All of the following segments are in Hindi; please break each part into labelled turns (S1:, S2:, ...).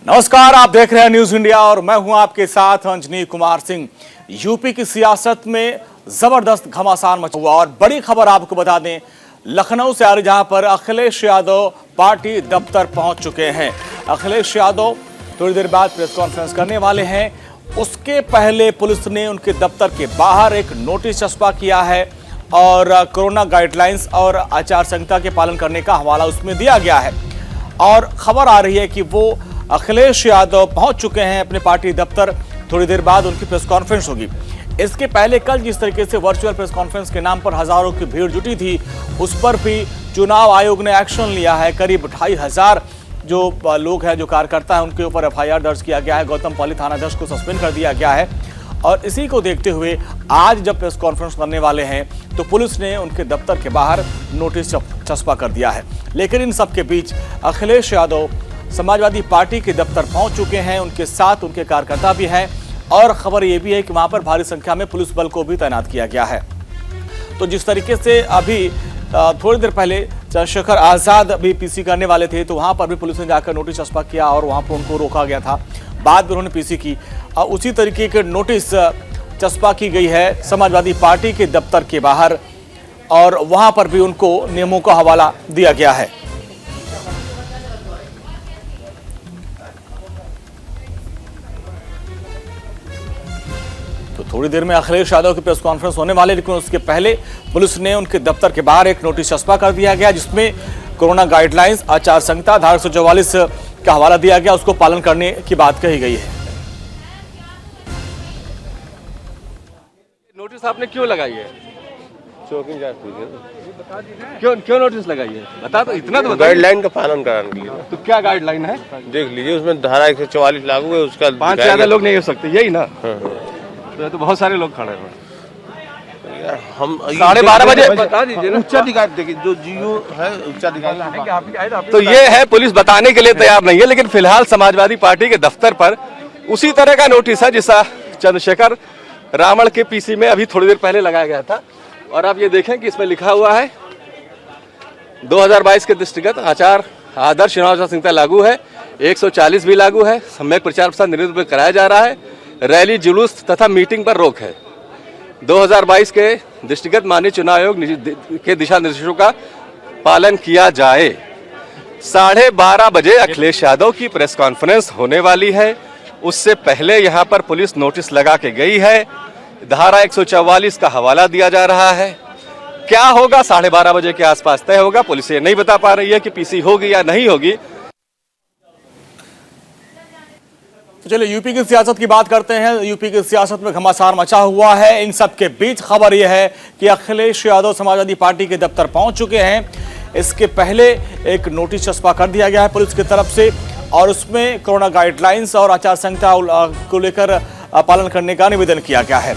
S1: नमस्कार, आप देख रहे हैं न्यूज इंडिया और मैं हूं आपके साथ अंजनी कुमार सिंह। यूपी की सियासत में जबरदस्त घमासान मचा हुआ और बड़ी खबर आपको बता दें, लखनऊ से आ रही, जहां पर अखिलेश यादव पार्टी दफ्तर पहुंच चुके हैं। अखिलेश यादव थोड़ी देर बाद प्रेस कॉन्फ्रेंस करने वाले हैं। उसके पहले पुलिस ने उनके दफ्तर के बाहर एक नोटिस चस्पा किया है और कोरोना गाइडलाइंस और आचार संहिता के पालन करने का हवाला उसमें दिया गया है। और खबर आ रही है कि वो अखिलेश यादव पहुंच चुके हैं अपने पार्टी दफ्तर। थोड़ी देर बाद उनकी प्रेस कॉन्फ्रेंस होगी। इसके पहले कल जिस तरीके से वर्चुअल प्रेस कॉन्फ्रेंस के नाम पर हजारों की भीड़ जुटी थी, उस पर भी चुनाव आयोग ने एक्शन लिया है। करीब 2500 जो लोग हैं, जो कार्यकर्ता है, उनके ऊपर FIR दर्ज किया गया है। गौतम पल्ली थानाध्यक्ष को सस्पेंड कर दिया गया है। और इसी को देखते हुए आज जब प्रेस कॉन्फ्रेंस करने वाले हैं तो पुलिस ने उनके दफ्तर के बाहर नोटिस चस्पा कर दिया है। लेकिन इन सबके बीच अखिलेश यादव समाजवादी पार्टी के दफ्तर पहुंच चुके हैं। उनके साथ उनके कार्यकर्ता भी हैं और खबर यह भी है कि वहां पर भारी संख्या में पुलिस बल को भी तैनात किया गया है। तो जिस तरीके से अभी थोड़ी देर पहले चंद्रशेखर आजाद अभी PC करने वाले थे, तो वहां पर भी पुलिस ने जाकर नोटिस चस्पा किया और वहां पर उनको रोका गया था। बाद में उन्होंने PC की। उसी तरीके के नोटिस चस्पा की गई है समाजवादी पार्टी के दफ्तर के बाहर और वहां पर भी उनको नियमों का हवाला दिया गया है। तो थोड़ी देर में अखिलेश यादव की प्रेस कॉन्फ्रेंस होने वाले, लेकिन उसके पहले पुलिस ने उनके दफ्तर के बाहर एक नोटिस चस्पा कर दिया गया जिसमें कोरोना गाइडलाइंस, आचार संहिता, धारा 144 का हवाला दिया गया। उसको पालन करने की बात कही गई है।
S2: नोटिस आपने क्यों लगाई है?
S3: चौकी जांच कीजिए।
S2: क्यों नोटिस लगाई है? बता दो, इतना तो
S3: गाइडलाइन का पालन कराने के लिए।
S2: तो क्या गाइडलाइन है?
S3: देख लीजिए, उसमें धारा 144 लागू है। उसका
S2: 5 से ज्यादा लोग नहीं हो सकते, यही ना? तो बहुत सारे लोग खड़े हैं।
S3: हम
S2: 12:30 बजे
S3: बता दीजिए ना। उच्चाधिकारी देखिए, जो GO है उच्चाधिकारी।
S2: तो ये है, पुलिस बताने के लिए तैयार नहीं है। लेकिन फिलहाल समाजवादी पार्टी के दफ्तर पर उसी तरह का नोटिस है जिसका चंद्रशेखर रावण के PC में अभी थोड़ी देर पहले लगाया गया था। और आप ये देखें कि इसमें लिखा हुआ है 2022 के दृष्टिगत आदर्श चुनाव आचार संहिता लागू है, 140 भी लागू है, सम्यक प्रचार प्रसार निरंतर रूप से कराया जा रहा है, रैली, जुलूस तथा मीटिंग पर रोक है। 2022 के दृष्टिगत माननीय चुनाव आयोग के दिशा निर्देशों का पालन किया जाए। 12:30 बजे अखिलेश यादव की प्रेस कॉन्फ्रेंस होने वाली है। उससे पहले यहां पर पुलिस नोटिस लगा के गई है। धारा 144 का हवाला दिया जा रहा है। क्या होगा 12:30 बजे के आसपास तय होगा। पुलिस ये नहीं बता पा रही है कि PC होगी या नहीं होगी।
S1: तो चलिए यूपी की सियासत की बात करते हैं। यूपी की सियासत में घमासान मचा हुआ है। इन सब के बीच खबर यह है कि अखिलेश यादव समाजवादी पार्टी के दफ्तर पहुंच चुके हैं। इसके पहले एक नोटिस चस्पा कर दिया गया है पुलिस की तरफ से और उसमें कोरोना गाइडलाइंस और आचार संहिता को लेकर पालन करने का निवेदन किया गया है।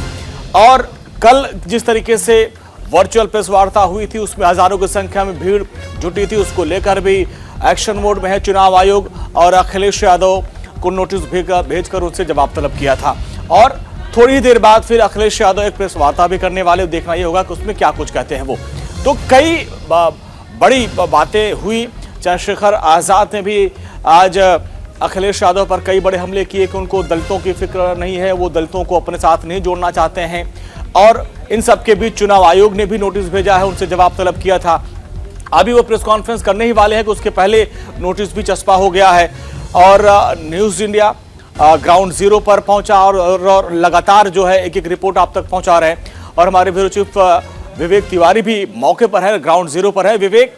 S1: और कल जिस तरीके से वर्चुअल प्रेस वार्ता हुई थी, उसमें हजारों की संख्या में भीड़ जुटी थी। उसको लेकर भी एक्शन मोड में है चुनाव आयोग और अखिलेश यादव को नोटिस भेजकर उससे जवाब तलब किया था। और थोड़ी देर बाद फिर अखिलेश यादव एक प्रेस वार्ता भी करने वाले। देखना ये होगा कि उसमें क्या कुछ कहते हैं वो। तो कई बड़ी बातें हुई। चंद्रशेखर आजाद ने भी आज अखिलेश यादव पर कई बड़े हमले किए कि उनको दलितों की फिक्र नहीं है, वो दलितों को अपने साथ नहीं जोड़ना चाहते हैं। और इन सब के बीच चुनाव आयोग ने भी नोटिस भेजा है, उनसे जवाब तलब किया था। अभी वो प्रेस कॉन्फ्रेंस करने ही वाले हैं कि उसके पहले नोटिस भी चस्पा हो गया है। और न्यूज इंडिया ग्राउंड जीरो पर पहुंचा और लगातार जो है एक रिपोर्ट आप तक पहुंचा रहे हैं। और हमारे ब्यूरो चीफ विवेक तिवारी भी मौके पर है, ग्राउंड जीरो पर है। विवेक,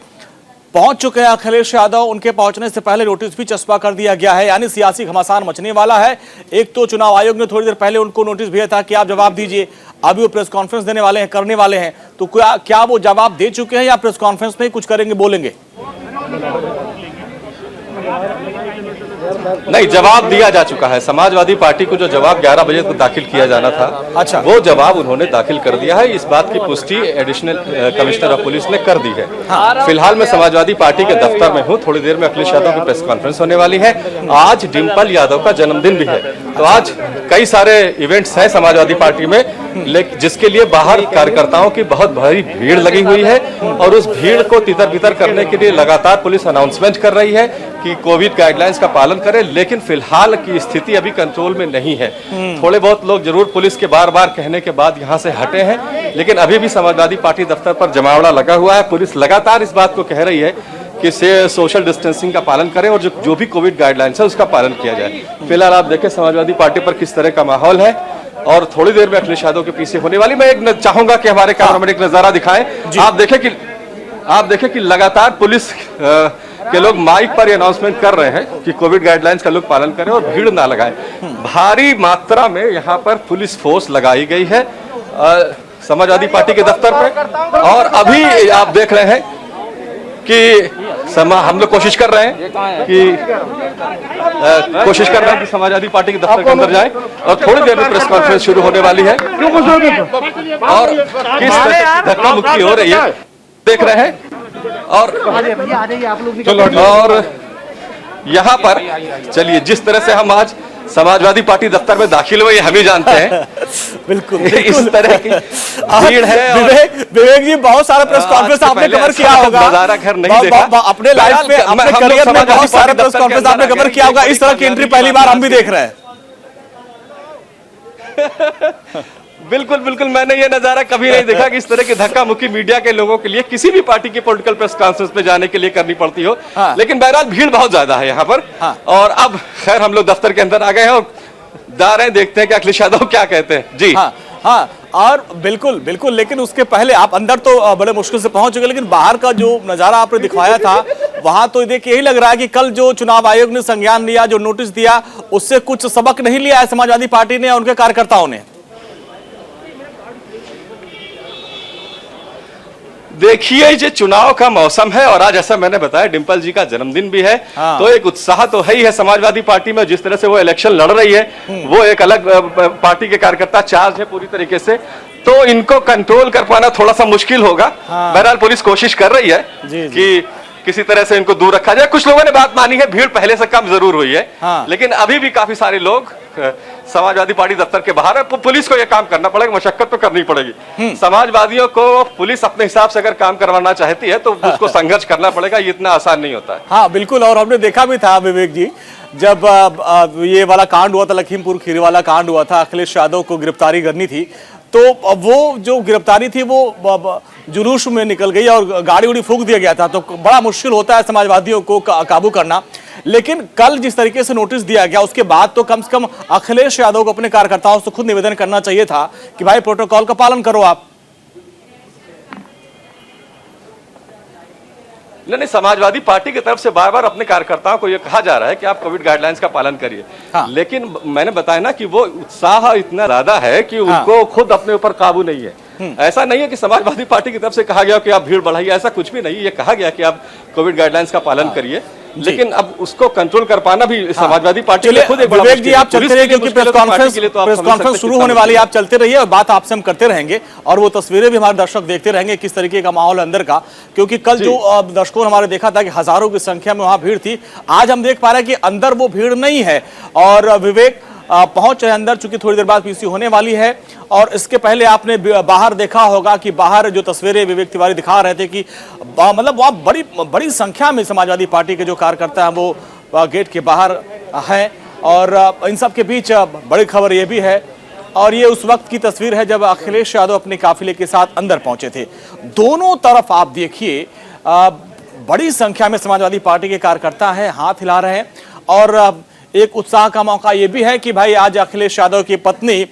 S1: पहुंच चुके हैं अखिलेश यादव। उनके पहुंचने से पहले नोटिस भी चस्पा कर दिया गया है, यानी सियासी घमासान मचने वाला है। एक तो चुनाव आयोग ने थोड़ी देर पहले उनको नोटिस भेजा था कि आप जवाब दीजिए। अभी वो प्रेस कॉन्फ्रेंस देने वाले हैं, करने वाले हैं। तो क्या वो जवाब दे चुके हैं या प्रेस कॉन्फ्रेंस में ही कुछ करेंगे, बोलेंगे?
S2: नहीं, जवाब दिया जा चुका है। समाजवादी पार्टी को जो जवाब 11 बजे को दाखिल किया जाना था,
S1: अच्छा,
S2: वो जवाब उन्होंने दाखिल कर दिया है। इस बात की पुष्टि एडिशनल कमिश्नर ऑफ पुलिस ने कर दी है। फिलहाल मैं समाजवादी पार्टी के दफ्तर में हूं। थोड़ी देर में अखिलेश यादव की प्रेस कॉन्फ्रेंस होने वाली है। आज डिम्पल यादव का जन्मदिन भी है, तो आज कई सारे इवेंट्स हैं समाजवादी पार्टी में। लेकिन जिसके लिए बाहर कार्यकर्ताओं की बहुत भारी भीड़ लगी हुई है और उस भीड़ को तितर बितर करने के लिए लगातार पुलिस अनाउंसमेंट कर रही है कि कोविड गाइडलाइंस का पालन करें, लेकिन फिलहाल की स्थिति अभी कंट्रोल में नहीं है। थोड़े बहुत लोग जरूर पुलिस के बार बार कहने के बाद यहाँ से हटे हैं, लेकिन अभी भी समाजवादी पार्टी दफ्तर पर जमावड़ा लगा हुआ है। पुलिस लगातार इस बात को कह रही है कि सोशल डिस्टेंसिंग का पालन करें और जो भी कोविड गाइडलाइंस है उसका पालन किया जाए। फिलहाल आप देखें समाजवादी पार्टी पर किस तरह का माहौल है और थोड़ी देर में अखिलेश यादव के पीछे होने वाली। मैं एक चाहूंगा कि हमारे कैमरामैन एक नजारा दिखाएं। आप देखें कि लगातार पुलिस के लोग माइक पर अनाउंसमेंट कर रहे हैं कि कोविड गाइडलाइंस का लोग पालन करें और भीड़ ना लगाएं। भारी मात्रा में यहाँ पर पुलिस फोर्स लगाई गई है समाजवादी पार्टी के दफ्तर पे और अभी आप देख रहे हैं कि हम लोग कोशिश कर रहे हैं कि समाजवादी पार्टी के दफ्तर के अंदर जाएं और थोड़ी देर में प्रेस कॉन्फ्रेंस शुरू होने वाली है और किस तरह धक्का मुक्की हो रही है देख रहे हैं। और यहाँ पर चलिए जिस तरह से हम आज समाजवादी पार्टी दफ्तर में दाखिल हुए हम ही जानते हैं
S1: बिल्कुल
S2: इस तरह की भीड़ है।
S1: विवेक जी बहुत सारा प्रेस कॉन्फ्रेंस आपने कवर किया होगा,
S2: नजारा घर नहीं देखा
S1: अपने लाइफ में, अपने करियर में बहुत सारे प्रेस कॉन्फ्रेंस आपने कवर किया होगा। इस तरह की एंट्री पहली बार हम भी देख रहे हैं।
S2: बिल्कुल बिल्कुल, मैंने ये नजारा कभी नहीं देखा कि इस तरह की धक्का मुक्की मीडिया के लोगों के लिए किसी भी पार्टी की पॉलिटिकल प्रेस कॉन्फ्रेंस पे जाने के लिए करनी पड़ती हो।
S1: हाँ।
S2: लेकिन बहरहाल भीड़ बहुत ज्यादा है यहाँ पर। हाँ। और अब खैर हम लोग दफ्तर के अंदर आ गए हैं और जा रहे हैं, देखते हैं कि अखिलेश यादव क्या कहते हैं। जी
S1: हाँ हाँ, और बिल्कुल बिल्कुल, लेकिन उसके पहले आप अंदर तो बड़े मुश्किल से पहुंच चुके, लेकिन बाहर का जो नजारा आपने दिखाया था वहां तो देखिए यही लग रहा है कि कल जो चुनाव आयोग ने संज्ञान लिया, जो नोटिस दिया, उससे कुछ सबक नहीं लिया है समाजवादी पार्टी ने और उनके कार्यकर्ताओं ने।
S2: देखिए ये चुनाव का मौसम है और आज ऐसा मैंने बताया डिंपल जी का जन्मदिन भी है। हाँ। तो एक उत्साह तो है ही है समाजवादी पार्टी में, जिस तरह से वो इलेक्शन लड़ रही है वो एक अलग पार्टी के कार्यकर्ता चार्ज है पूरी तरीके से, तो इनको कंट्रोल कर पाना थोड़ा सा मुश्किल होगा। हाँ। बहरहाल पुलिस कोशिश कर रही है कि किसी तरह से इनको दूर रखा जाए। कुछ लोगों ने बात मानी है, भीड़ पहले से कम जरूर हुई है। हाँ। लेकिन अभी भी काफी सारे लोग समाजवादी पार्टी दफ्तर के बाहर है। पुलिस को यह काम करना पड़ेगा, मशक्कत तो करनी पड़ेगी। समाजवादियों को पुलिस अपने हिसाब से अगर काम करवाना चाहती है तो उसको संघर्ष करना पड़ेगा, ये इतना आसान नहीं होता है।
S1: हाँ बिल्कुल, और हमने देखा भी था विवेक जी, जब ये वाला कांड हुआ था, लखीमपुर खीरी वाला कांड हुआ था, अखिलेश यादव को गिरफ्तारी करनी थी, तो वो जो गिरफ्तारी थी वो जुलूस में निकल गई और गाड़ी उड़ी फूंक दिया गया था, तो बड़ा मुश्किल होता है समाजवादियों को काबू करना। लेकिन कल जिस तरीके से नोटिस दिया गया उसके बाद तो कम से कम अखिलेश यादव को अपने कार्यकर्ताओं से खुद निवेदन करना चाहिए था कि भाई प्रोटोकॉल का पालन करो आप।
S2: नहीं, समाजवादी पार्टी की तरफ से बार बार अपने कार्यकर्ताओं को यह कहा जा रहा है कि आप कोविड गाइडलाइंस का पालन करिए। हाँ। लेकिन मैंने बताया ना कि वो उत्साह इतना ज्यादा है कि उनको खुद अपने ऊपर काबू नहीं है। ऐसा नहीं है कि समाजवादी पार्टी की तरफ से कहा गया कि आप भीड़ बढ़ाइए, ऐसा कुछ भी नहीं। ये कहा गया कि आप कोविड गाइडलाइंस का पालन करिए, लेकिन अब उसको कंट्रोल कर पाना भी समाजवादी पार्टी के लिए खुद एक बड़ा
S1: विवेक जी आप चलते रहिए क्योंकि प्रेस कॉन्फ्रेंस शुरू होने वाली है, आप चलते रहिए और बात आपसे हम करते रहेंगे और वो तस्वीरें भी हमारे दर्शक देखते रहेंगे किस तरीके का माहौल अंदर का, क्योंकि कल जो दर्शकों ने हमारे देखा था कि हजारों की संख्या में वहां भीड़ थी, आज हम देख पा रहे हैं कि अंदर वो भीड़ नहीं है। और विवेक पहुंच रहे अंदर, चूंकि थोड़ी देर बाद पीसी होने वाली है। और इसके पहले आपने बाहर देखा होगा कि बाहर जो तस्वीरें विवेक तिवारी दिखा रहे थे कि मतलब वहां बड़ी संख्या में समाजवादी पार्टी के जो कार्यकर्ता हैं वो गेट के बाहर हैं। और इन सब के बीच बड़ी खबर यह भी है, और ये उस वक्त की तस्वीर है जब अखिलेश यादव अपने काफिले के साथ अंदर पहुंचे थे। दोनों तरफ आप देखिए बड़ी संख्या में समाजवादी पार्टी के कार्यकर्ता हैं, हाथ हिला रहे हैं। और एक उत्साह का मौका यह भी है कि भाई आज अखिलेश यादव की पत्नी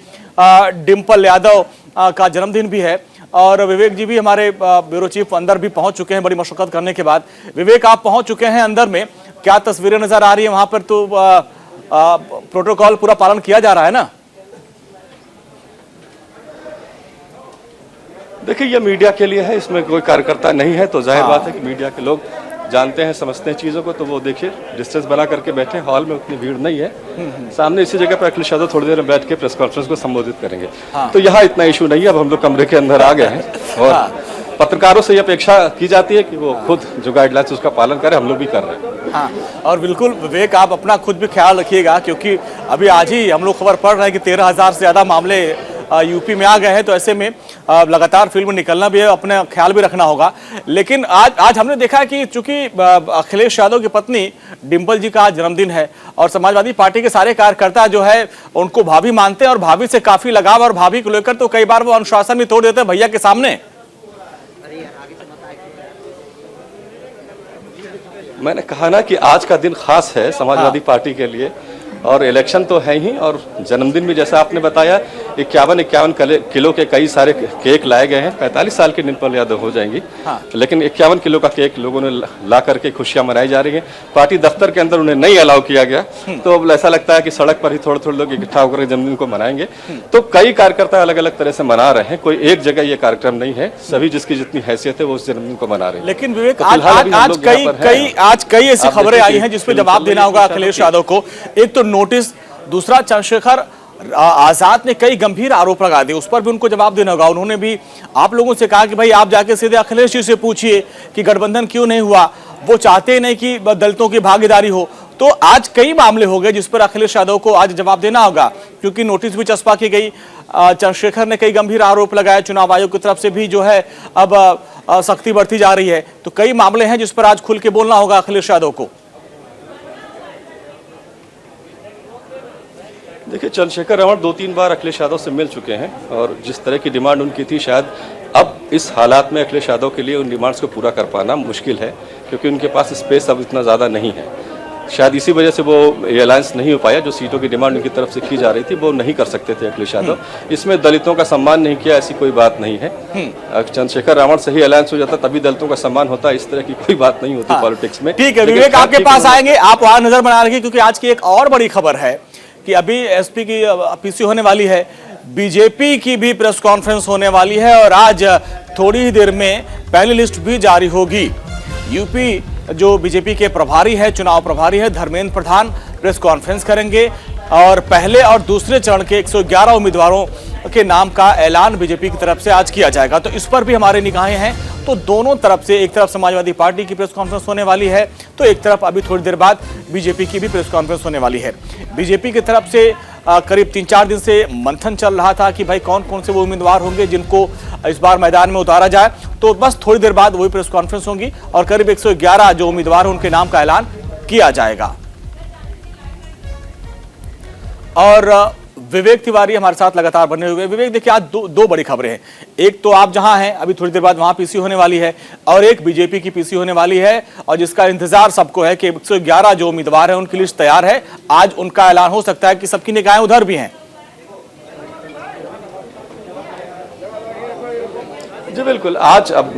S1: डिंपल यादव का जन्मदिन भी है। और विवेक जी भी हमारे ब्यूरो चीफ अंदर भी पहुंच चुके हैं बड़ी मशक्कत करने के बाद। विवेक आप पहुंच चुके हैं अंदर में, क्या तस्वीरें नजर आ रही है वहां पर? तो प्रोटोकॉल पूरा पालन किया जा रहा है ना?
S2: देखिए ये मीडिया के लिए है, इसमें कोई कार्यकर्ता नहीं है, तो जाहिर बात है कि मीडिया के लोग जानते हैं, समझते हैं चीजों को, तो वो देखिए डिस्टेंस बना करके बैठे, हॉल में उतनी भीड़ नहीं है। सामने इसी जगह पर अखिलेश यादव थोड़ी देर में बैठ के प्रेस कॉन्फ्रेंस को संबोधित करेंगे। तो यहाँ इतना इशू नहीं है। अब हम लोग कमरे के अंदर आ गए हैं और पत्रकारों से ये अपेक्षा की जाती है कि वो खुद जो गाइडलाइंस उसका पालन करें, हम लोग भी कर रहे हैं।
S1: हाँ, और बिल्कुल विवेक आप अपना खुद भी ख्याल रखिएगा, क्योंकि अभी आज ही हम लोग खबर पढ़ रहे हैं कि 13,000 से ज्यादा मामले यूपी में आ गए हैं, तो ऐसे में लगातार फील्ड में निकलना भी है, अपने ख्याल भी रखना होगा। लेकिन आज हमने देखा कि चूंकि अखिलेश यादव की पत्नी डिंपल जी का आज जन्मदिन है और समाजवादी पार्टी के सारे कार्यकर्ता जो है उनको भाभी मानते हैं और भाभी से काफी लगाव, और भाभी को लेकर तो कई बार वो अनुशासन भी तोड़ देते हैं भैया के सामने।
S2: मैंने कहा ना कि आज का दिन खास है समाजवादी पार्टी के लिए, और इलेक्शन तो है ही, और जन्मदिन भी जैसा आपने बताया 51 किलो के कई सारे केक लाए गए हैं। 45 साल की डिंपल यादव हो जाएंगी, लेकिन 51 किलो का केक लोगों ने ला करके खुशियां मनाई जा रही हैं। पार्टी दफ्तर के अंदर उन्हें नहीं अलाउ किया गया, तो अब ऐसा लगता है कि सड़क पर ही थोड़े लोग इकट्ठा होकर जन्मदिन को मनाएंगे। तो कई कार्यकर्ता अलग अलग तरह से मना रहे हैं, कोई एक जगह ये कार्यक्रम नहीं है, सभी जिसकी जितनी हैसियत है वो उस जन्मदिन को मना रहे हैं।
S1: लेकिन विवेक, आज कई ऐसी खबरें आई हैं जिसपे जवाब देना होगा अखिलेश यादव को। एक तो नोटिस, दूसरा चंद्रशेखर आजाद ने कई गंभीर आरोप लगा दिए, उस पर भी उनको जवाब देना होगा। उन्होंने भी आप लोगों से कहा कि भाई आप जाके सीधे अखिलेश जी से पूछिए कि गठबंधन क्यों नहीं हुआ, वो चाहते नहीं कि दलितों की भागीदारी हो। तो आज कई मामले हो गए जिस पर अखिलेश यादव को आज जवाब देना होगा, क्योंकि नोटिस भी चस्पा की गई, चंद्रशेखर ने कई गंभीर आरोप लगाए, चुनाव आयोग की तरफ से भी जो है अब सख्ती बढ़ती जा रही है। तो कई मामले हैं जिस पर आज खुल के बोलना होगा अखिलेश यादव को।
S2: देखिए, चंद्रशेखर रावण 2-3 बार अखिलेश यादव से मिल चुके हैं, और जिस तरह की डिमांड उनकी थी, शायद अब इस हालात में अखिलेश यादव के लिए उन डिमांड्स को पूरा कर पाना मुश्किल है, क्योंकि उनके पास स्पेस अब इतना ज़्यादा नहीं है। शायद इसी वजह से वो अलायंस नहीं हो पाया, जो सीटों की डिमांड उनकी तरफ से की जा रही थी वो नहीं कर सकते थे अखिलेश यादव। इसमें दलितों का सम्मान नहीं किया, ऐसी कोई बात नहीं है। चंद्रशेखर रावण से ही अलायंस हो जाता तभी दलितों का सम्मान होता, इस तरह की कोई बात नहीं होती पॉलिटिक्स में।
S1: ठीक है विवेक, आपके पास आएंगे, आप वहां नजर बना रखिए, क्योंकि आज की एक और बड़ी खबर है कि अभी एसपी की पीसी होने वाली है, बीजेपी की भी प्रेस कॉन्फ्रेंस होने वाली है, और आज थोड़ी ही देर में पहली लिस्ट भी जारी होगी। यूपी जो बीजेपी के प्रभारी है, चुनाव प्रभारी है धर्मेंद्र प्रधान, प्रेस कॉन्फ्रेंस करेंगे और पहले और दूसरे चरण के 111 उम्मीदवारों के नाम का ऐलान बीजेपी की तरफ से आज किया जाएगा। तो इस पर भी हमारे निगाहें हैं। तो दोनों तरफ से, एक तरफ समाजवादी पार्टी की प्रेस कॉन्फ्रेंस होने वाली है, तो एक तरफ अभी थोड़ी देर बाद बीजेपी की भी प्रेस कॉन्फ्रेंस होने वाली है। बीजेपी की तरफ से करीब 3-4 दिन से मंथन चल रहा था कि भाई कौन कौन से वो उम्मीदवार होंगे जिनको इस बार मैदान में उतारा जाए। तो बस थोड़ी देर बाद वही प्रेस कॉन्फ्रेंस होंगी और करीब 111 जो उम्मीदवार हैं उनके नाम का ऐलान किया जाएगा। और विवेक तिवारी हमारे साथ लगातार बने हुए। विवेक, देखिए आज दो बड़ी खबरें हैं। एक तो आप जहां हैं, अभी थोड़ी देर बाद वहां पीसी होने वाली है, और एक बीजेपी की पीसी होने वाली है, और जिसका इंतजार सबको है कि 111 जो उम्मीदवार हैं उनकी लिस्ट तैयार है, आज उनका ऐलान हो सकता है कि सबकी निगाहें उधर भी हैं।
S2: जी बिल्कुल, आज अब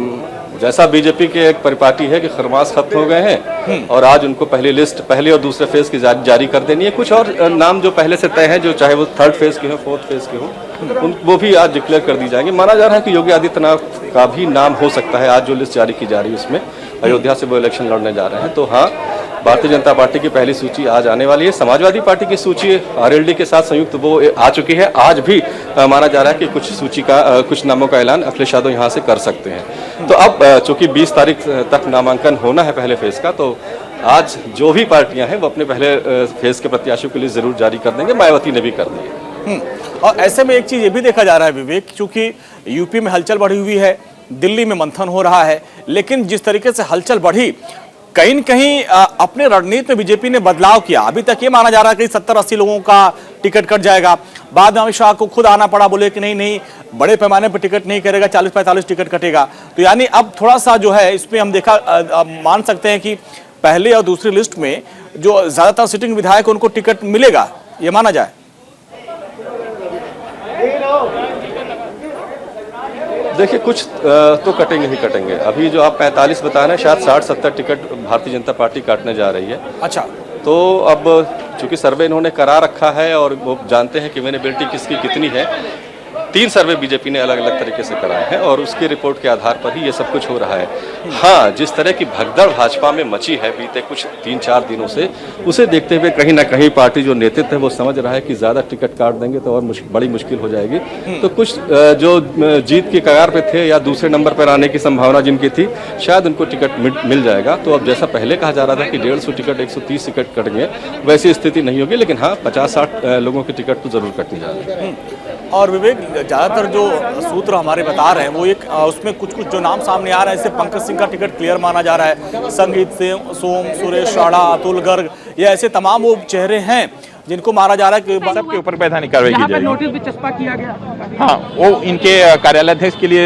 S2: जैसा बीजेपी के एक परिपाटी है कि खरमास खत्म हो गए हैं, और आज उनको पहली लिस्ट पहले और दूसरे फेज की जारी कर देनी है। कुछ और नाम जो पहले से तय हैं, जो चाहे वो 3rd फेज के हो, 4th फेज के हो, वो भी आज डिक्लेयर कर दी जाएंगे। माना जा रहा है कि योगी आदित्यनाथ का भी नाम हो सकता है आज जो लिस्ट जारी की जा रही है उसमें। अयोध्या से वो इलेक्शन लड़ने जा रहे हैं। तो हाँ, भारतीय जनता पार्टी की पहली सूची आज आने वाली है। समाजवादी पार्टी की सूची आरएलडी के साथ संयुक्त वो आ चुकी है। आज भी माना जा रहा है कि कुछ सूची का कुछ नामों का ऐलान अखिलेश यादव यहाँ से कर सकते हैं। तो अब चूंकि 20 तारीख तक नामांकन होना है पहले फेज का, तो आज जो भी पार्टियां हैं वो अपने पहले फेज के प्रत्याशियों के लिए जरूर जारी कर देंगे। मायावती ने भी कर दी है।
S1: और ऐसे में एक चीज ये भी देखा जा रहा है विवेक, चूंकि यूपी में हलचल बढ़ी हुई है, दिल्ली में मंथन हो रहा है, लेकिन जिस तरीके से हलचल बढ़ी, कहीं न कहीं अपने रणनीति में बीजेपी ने बदलाव किया। अभी तक ये माना जा रहा है कि 70-80 लोगों का टिकट कट जाएगा। बाद में अमित शाह को खुद आना पड़ा, बोले कि नहीं बड़े पैमाने पर टिकट नहीं करेगा, 40-45 टिकट कटेगा। तो यानी अब थोड़ा सा जो है इसमें हम मान सकते हैं कि पहले और दूसरी लिस्ट में जो ज्यादातर सिटिंग विधायक उनको टिकट मिलेगा, ये माना जाए।
S2: देखिए, कुछ तो कटेंगे ही कटेंगे। अभी जो आप 45 बता रहे हैं, शायद 60-70 टिकट भारतीय जनता पार्टी काटने जा रही है।
S1: अच्छा,
S2: तो अब चूंकि सर्वे इन्होंने करा रखा है और वो जानते हैं कि विनेबिलिटी किसकी कितनी है, 3 सर्वे बीजेपी ने अलग अलग तरीके से कराए हैं और उसकी रिपोर्ट के आधार पर ही ये सब कुछ हो रहा है। हाँ, जिस तरह की भगदड़ भाजपा में मची है बीते कुछ 3-4 दिनों से, उसे देखते हुए कहीं ना कहीं पार्टी जो नेतृत्व है वो समझ रहा है कि ज़्यादा टिकट काट देंगे तो और बड़ी मुश्किल हो जाएगी। तो कुछ जो जीत की कगार पे थे या दूसरे नंबर पर आने की संभावना जिनकी थी, शायद उनको टिकट मिल जाएगा। तो अब जैसा पहले कहा जा रहा था कि 150 टिकट 130 टिकट कटेंगे, वैसी स्थिति नहीं होगी। लेकिन हाँ, 50-60 लोगों के टिकट तो जरूर कटने जा रहे हैं।
S1: और विवेक, ज्यादातर जो सूत्र हमारे बता रहे हैं वो एक उसमें कुछ जो नाम सामने आ रहे हैं, जैसे पंकज सिंह का टिकट क्लियर माना जा रहा है, संगीत सिंह, सोम, सुरेश राणा, अतुल गर्ग, ये ऐसे तमाम वो चेहरे हैं जिनको मारा जा रहा है कि
S4: सबके ऊपर वैधानिक कार्रवाई की जाएगी।
S5: नोटिस भी चस्पा किया गया।
S4: हाँ, वो इनके कार्यालयाध्यक्ष के लिए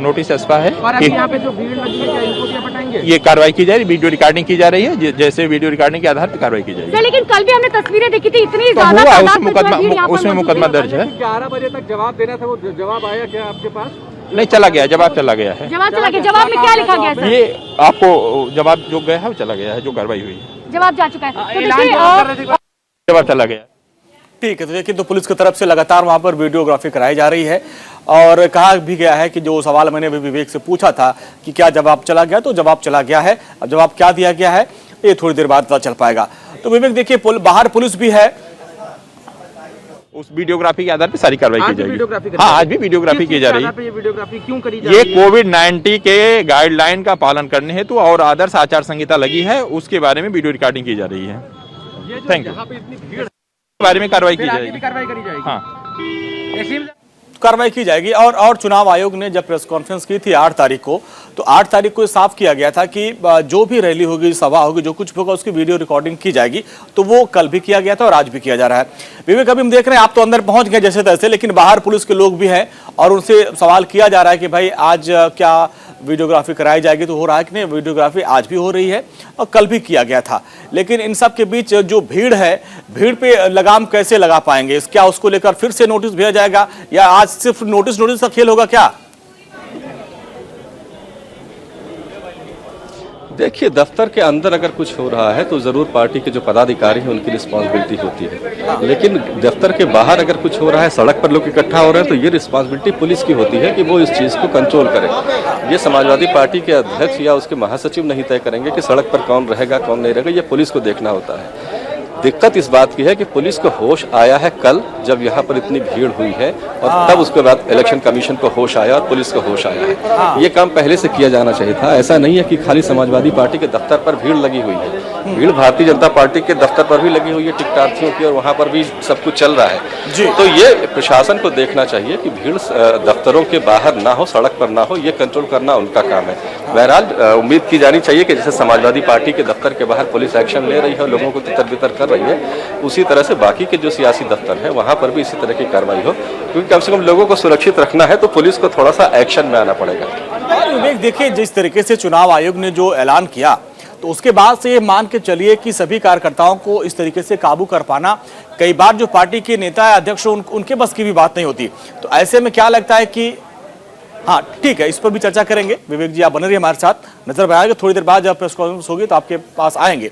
S4: नोटिस चस्पा है
S5: और
S4: कि
S5: अभी यहाँ पे जो भीड़ लगी है क्या इनको भी बताएंगे?
S4: ये कार्रवाई की जा रही है, वीडियो रिकॉर्डिंग की जा रही है, जैसे वीडियो रिकॉर्डिंग के आधार पर कार्रवाई की जाएगी।
S6: सर, लेकिन कल भी हमने तस्वीरें देखी थी, इतनी
S4: तो
S6: ज्यादा
S4: हुआ,
S6: तादाद में जो है भीड़ यहाँ पर
S4: उसमें
S6: मौजूद
S4: मुकदमा
S6: है।
S4: दर्ज है।
S5: 11 बजे तक जवाब देना था, वो जवाब आया क्या आपके पास?
S4: नहीं, चला गया, जवाब चला गया है।
S6: जवाब चला गया। जवाब में क्या लिखा गया सर?
S4: ये आपको जवाब जो गया है वो चला गया है, जो कार्रवाई हुई है
S6: जवाब जा चुका है। तो
S5: ऐलान
S6: देखिए,
S5: जवाब कर रहे थे।
S4: जवाब चला गया।
S1: ठीक है, तो देखिए, तो पुलिस की तरफ से लगातार वहां पर वीडियोग्राफी कराई जा रही है और कहा भी गया है कि जो सवाल मैंने अभी विवेक से पूछा था कि क्या जवाब चला गया, तो जवाब चला गया है। अब जवाब क्या दिया गया है ये थोड़ी देर बाद पता चल पाएगा। तो विवेक देखिए, बाहर पुलिस भी है,
S4: उस वीडियोग्राफी के आधार पर सारी कार्रवाई की
S5: आज भी वीडियोग्राफी
S4: जाएगी।
S5: करी
S4: हाँ,
S5: जा
S4: आज भी वीडियोग्राफी की जा रही है।
S5: ये वीडियोग्राफी क्यों करी जा
S4: ये
S5: रही है?
S4: कोविड-19 के गाइडलाइन का पालन करने हेतु और आदर्श आचार संहिता लगी है, उसके बारे में वीडियो रिकॉर्डिंग की जा रही है।
S5: ये जो
S4: थैंक यू।
S5: यहाँ पे इतनी भीड़,
S4: के बारे में कार्रवाई की
S5: फिर आगे
S4: जाएगी।
S5: भी कार्रवाई करी जाएगी।
S4: हाँ,
S5: ऐसी
S1: कार्रवाई की जाएगी। और चुनाव आयोग ने जब प्रेस कॉन्फ्रेंस की थी 8 तारीख को, तो 8 तारीख को साफ किया गया था कि जो भी रैली होगी, सभा होगी, जो कुछ होगा उसकी वीडियो रिकॉर्डिंग की जाएगी। तो वो कल भी किया गया था और आज भी किया जा रहा है। विवेक, अभी हम देख रहे हैं आप तो अंदर पहुंच गए जैसे तैसे, लेकिन बाहर पुलिस के लोग भी हैं और उनसे सवाल किया जा रहा है कि भाई आज क्या वीडियोग्राफी कराई जाएगी, तो हो रहा है कि नहीं। वीडियोग्राफी आज भी हो रही है और कल भी किया गया था, लेकिन इन सब के बीच जो भीड़ है, भीड़ पे लगाम कैसे लगा पाएंगे? क्या उसको लेकर फिर से नोटिस भेजा जाएगा या आज सिर्फ नोटिस का खेल होगा क्या?
S2: देखिए, दफ्तर के अंदर अगर कुछ हो रहा है तो जरूर पार्टी के जो पदाधिकारी हैं उनकी रिस्पांसिबिलिटी होती है, लेकिन दफ्तर के बाहर अगर कुछ हो रहा है, सड़क पर लोग इकट्ठा हो रहे हैं, तो ये रिस्पांसिबिलिटी पुलिस की होती है कि वो इस चीज़ को कंट्रोल करे। ये समाजवादी पार्टी के अध्यक्ष या उसके महासचिव नहीं तय करेंगे कि सड़क पर कौन रहेगा कौन नहीं रहेगा, ये पुलिस को देखना होता है। दिक्कत इस बात की है कि पुलिस को होश आया है कल, जब यहाँ पर इतनी भीड़ हुई है, और तब उसके बाद इलेक्शन कमीशन को होश आया और पुलिस को होश आया है। ये काम पहले से किया जाना चाहिए था। ऐसा नहीं है कि खाली समाजवादी पार्टी के दफ्तर पर भीड़ लगी हुई है, भीड़ भारतीय जनता पार्टी के दफ्तर पर भी लगी हुई है, टिकटार्थियों की, और वहाँ पर भी सब कुछ चल रहा है। तो ये प्रशासन को देखना चाहिए कि भीड़ दफ्तरों के बाहर ना हो, सड़क पर ना हो, ये कंट्रोल करना उनका काम है। बहरहाल उम्मीद की जानी चाहिए कि जैसे समाजवादी पार्टी के दफ्तर के बाहर पुलिस एक्शन ले रही है और लोगों को तितर बितर कर रही है, उसी तरह से बाकी के जो सियासी दफ्तर है वहां पर भी इसी तरह की कार्रवाई हो, क्योंकि कम से कम लोगों को सुरक्षित रखना है तो पुलिस को थोड़ा सा एक्शन में आना पड़ेगा।
S1: और विवेक देखिए, जिस तरीके से चुनाव आयोग ने जो ऐलान किया, तो उसके बाद से ये मान के चलिए कि सभी कार्यकर्ताओं को इस तरीके से काबू कर पाना, कई बार जो पार्टी के नेता या अध्यक्ष उनके बस की भी बात नहीं होती। तो ऐसे में क्या लगता है कि हाँ ठीक है, इस पर भी चर्चा करेंगे। विवेक जी, आप बने रहिए हमारे साथ। नजर बनाएंगे, थोड़ी देर बाद जब प्रेस कॉन्फ्रेंस होगी तो आपके पास आएंगे।